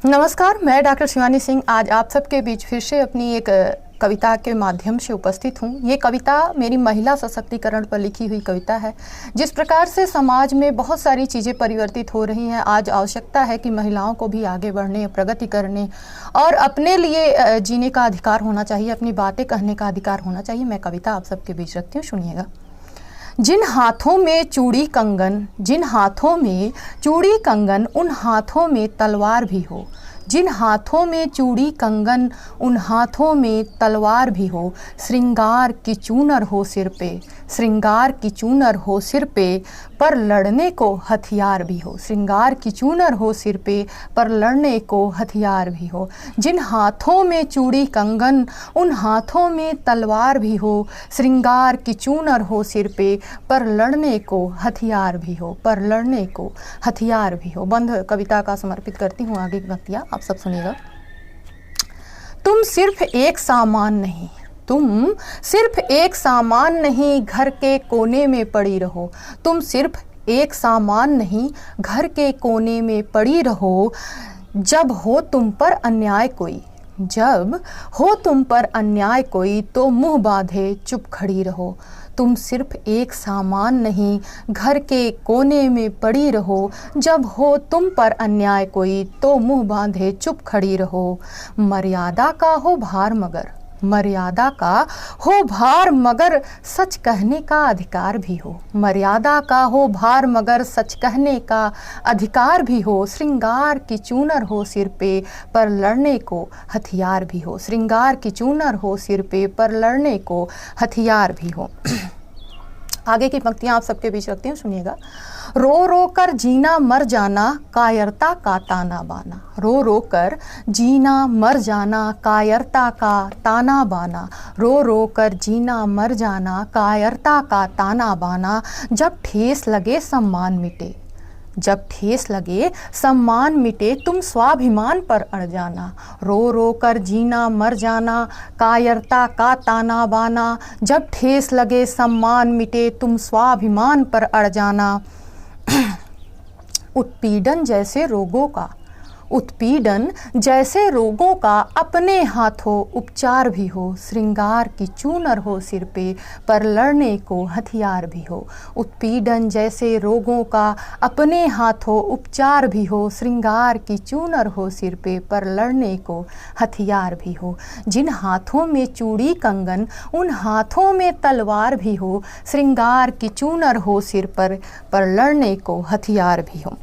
नमस्कार, मैं डॉक्टर शिवानी सिंह आज आप सबके बीच फिर से अपनी एक कविता के माध्यम से उपस्थित हूँ। ये कविता मेरी महिला सशक्तिकरण पर लिखी हुई कविता है। जिस प्रकार से समाज में बहुत सारी चीज़ें परिवर्तित हो रही हैं, आज आवश्यकता है कि महिलाओं को भी आगे बढ़ने, प्रगति करने और अपने लिए जीने का अधिकार होना चाहिए, अपनी बातें कहने का अधिकार होना चाहिए। मैं कविता आप सबके बीच रखती हूँ, सुनिएगा। जिन हाथों में चूड़ी कंगन, जिन हाथों में चूड़ी कंगन, उन हाथों में तलवार भी हो। जिन हाथों में चूड़ी कंगन, उन हाथों में तलवार भी हो। श्रृंगार की चूनर हो सिर पे, श्रृंगार की चूनर हो सिर पे, पर लड़ने को हथियार भी हो। श्रृंगार की चूनर हो सिर पे, पर लड़ने को हथियार भी हो। जिन हाथों में चूड़ी कंगन, उन हाथों में तलवार भी हो। श्रृंगार की चूनर हो सिर पे, पर लड़ने को हथियार भी हो, पर लड़ने को हथियार भी हो। बंध कविता का समर्पित करती हूँ। आगे की पंक्तियाँ आप सब सुनिएगा। तुम सिर्फ एक सामान नहीं, तुम सिर्फ एक सामान नहीं, घर के कोने में पड़ी रहो। तुम सिर्फ एक सामान नहीं, घर के कोने में पड़ी रहो। जब हो तुम पर अन्याय कोई, जब हो तुम पर अन्याय कोई, तो मुंह बांधे चुप खड़ी रहो। तुम सिर्फ एक सामान नहीं, घर के कोने में पड़ी रहो। जब हो तुम पर अन्याय कोई, तो मुंह बांधे चुप खड़ी रहो। मर्यादा का हो भार मगर, मर्यादा का हो भार मगर, सच कहने का अधिकार भी हो। मर्यादा का हो भार मगर, सच कहने का अधिकार भी हो। श्रृंगार की चूनर हो सिर पे, पर लड़ने को हथियार भी हो। श्रृंगार की चूनर हो सिर पे, पर लड़ने को हथियार भी हो। आगे की पंक्तियाँ आप सबके बीच रखती हूँ, सुनिएगा। रो रो कर जीना मर जाना, कायरता का ताना बाना। रो रो कर जीना मर जाना, कायरता का ताना बाना। रो रो कर जीना मर जाना, कायरता का ताना बाना। जब ठेस लगे सम्मान मिटे, जब ठेस लगे सम्मान मिटे, तुम स्वाभिमान पर अड़ जाना। रो रो कर जीना मर जाना, कायरता का ताना बाना। जब ठेस लगे सम्मान मिटे, तुम स्वाभिमान पर अड़ जाना। उत्पीड़न जैसे रोगों का, उत्पीड़न जैसे रोगों का, अपने हाथों उपचार भी हो। श्रृंगार की चूनर हो सिर पे, पर लड़ने को हथियार भी हो। उत्पीड़न जैसे रोगों का, अपने हाथों उपचार भी हो। श्रृंगार की चूनर हो सिर पे, पर लड़ने को हथियार भी हो। जिन हाथों में चूड़ी कंगन, उन हाथों में तलवार भी हो। श्रृंगार की चूनर हो सिर पर लड़ने को हथियार भी हो।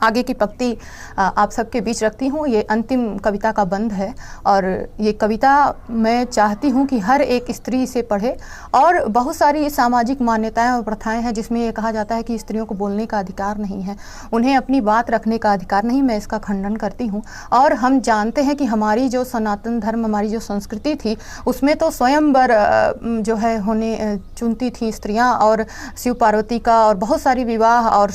आगे की पंक्ति आप सबके बीच रखती हूँ। ये अंतिम कविता का बंध है और ये कविता मैं चाहती हूँ कि हर एक स्त्री इसे पढ़े। और बहुत सारी सामाजिक मान्यताएं और प्रथाएं हैं जिसमें ये कहा जाता है कि स्त्रियों को बोलने का अधिकार नहीं है, उन्हें अपनी बात रखने का अधिकार नहीं। मैं इसका खंडन करती हूँ। और हम जानते हैं कि हमारी जो सनातन धर्म, हमारी जो संस्कृति थी, उसमें तो स्वयंवर जो है होने चुनती थी स्त्रियाँ, और शिव पार्वती का और बहुत सारी विवाह और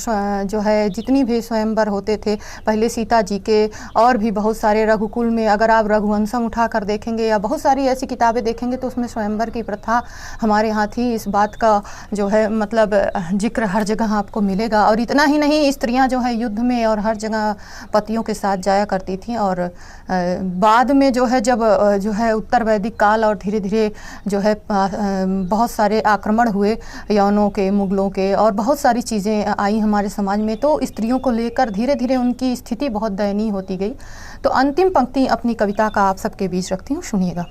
जो है जितनी भी स्वयं होते थे, पहले सीता जी के और भी बहुत सारे, रघुकुल में अगर आप रघुवंशम उठा कर देखेंगे या बहुत सारी ऐसी किताबें देखेंगे तो उसमें स्वयंवर की प्रथा हमारे यहाँ थी। इस बात का जो है मतलब जिक्र हर जगह आपको मिलेगा। और इतना ही नहीं, स्त्रियां जो है युद्ध में और हर जगह पतियों के साथ जाया करती थीं। और बाद में जो है जब जो है उत्तर वैदिक काल और धीरे धीरे जो है बहुत सारे आक्रमण हुए यवनों के, मुगलों के, और बहुत सारी चीज़ें आई हमारे समाज में, तो स्त्रियों को लेकर धीरे धीरे उनकी स्थिति बहुत दयनीय होती गई। तो अंतिम पंक्ति अपनी कविता का आप सबके बीच रखती हूँ, सुनिएगा।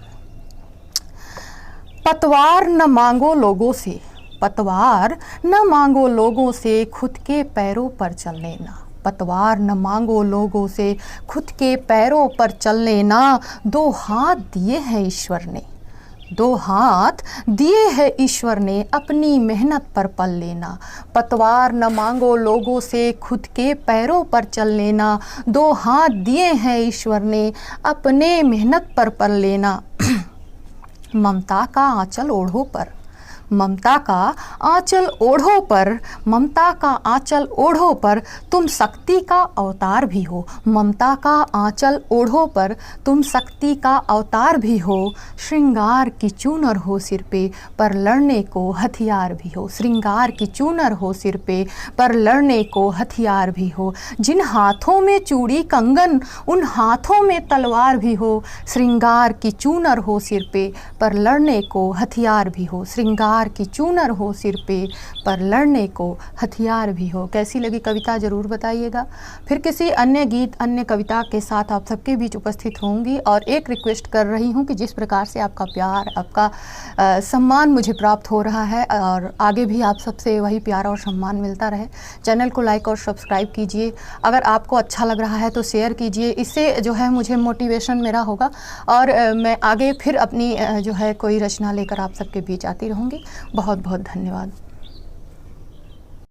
पतवार न मांगो लोगों से, पतवार न मांगो लोगों से, खुद के पैरों पर चल लेना। पतवार न मांगो लोगों से, खुद के पैरों पर चल लेना। दो हाथ दिए हैं ईश्वर ने, दो हाथ दिए है ईश्वर ने, अपनी मेहनत पर पल लेना। पतवार न मांगो लोगों से, खुद के पैरों पर चल लेना। दो हाथ दिए हैं ईश्वर ने, अपने मेहनत पर पल लेना। ममता का आंचल ओढ़ो पर, ममता का आंचल ओढ़ो पर, ममता का आंचल ओढ़ो पर तुम शक्ति का अवतार भी हो, ममता का आंचल ओढ़ो पर तुम शक्ति का अवतार भी हो, श्रृंगार की चूनर हो सिर पे पर लड़ने को हथियार भी हो, श्रृंगार की चूनर हो सिर पे पर लड़ने को हथियार भी हो, जिन हाथों में चूड़ी कंगन उन हाथों में तलवार भी हो, श्रृंगार की चूनर हो सिर पे पर लड़ने को हथियार भी हो, श्रृंगार की चूनर हो सिर पे पर लड़ने को हथियार भी हो। कैसी लगी कविता ज़रूर बताइएगा। फिर किसी अन्य गीत अन्य कविता के साथ आप सबके बीच उपस्थित होंगी और एक रिक्वेस्ट कर रही हूँ कि जिस प्रकार से आपका प्यार आपका सम्मान मुझे प्राप्त हो रहा है और आगे भी आप सबसे वही प्यार और सम्मान मिलता रहे। चैनल को लाइक और सब्सक्राइब कीजिए, अगर आपको अच्छा लग रहा है तो शेयर कीजिए, इससे जो है मुझे मोटिवेशन मेरा होगा और मैं आगे फिर अपनी जो है कोई रचना लेकर आप सबके बीच आती रहूँगी। बहुत बहुत धन्यवाद।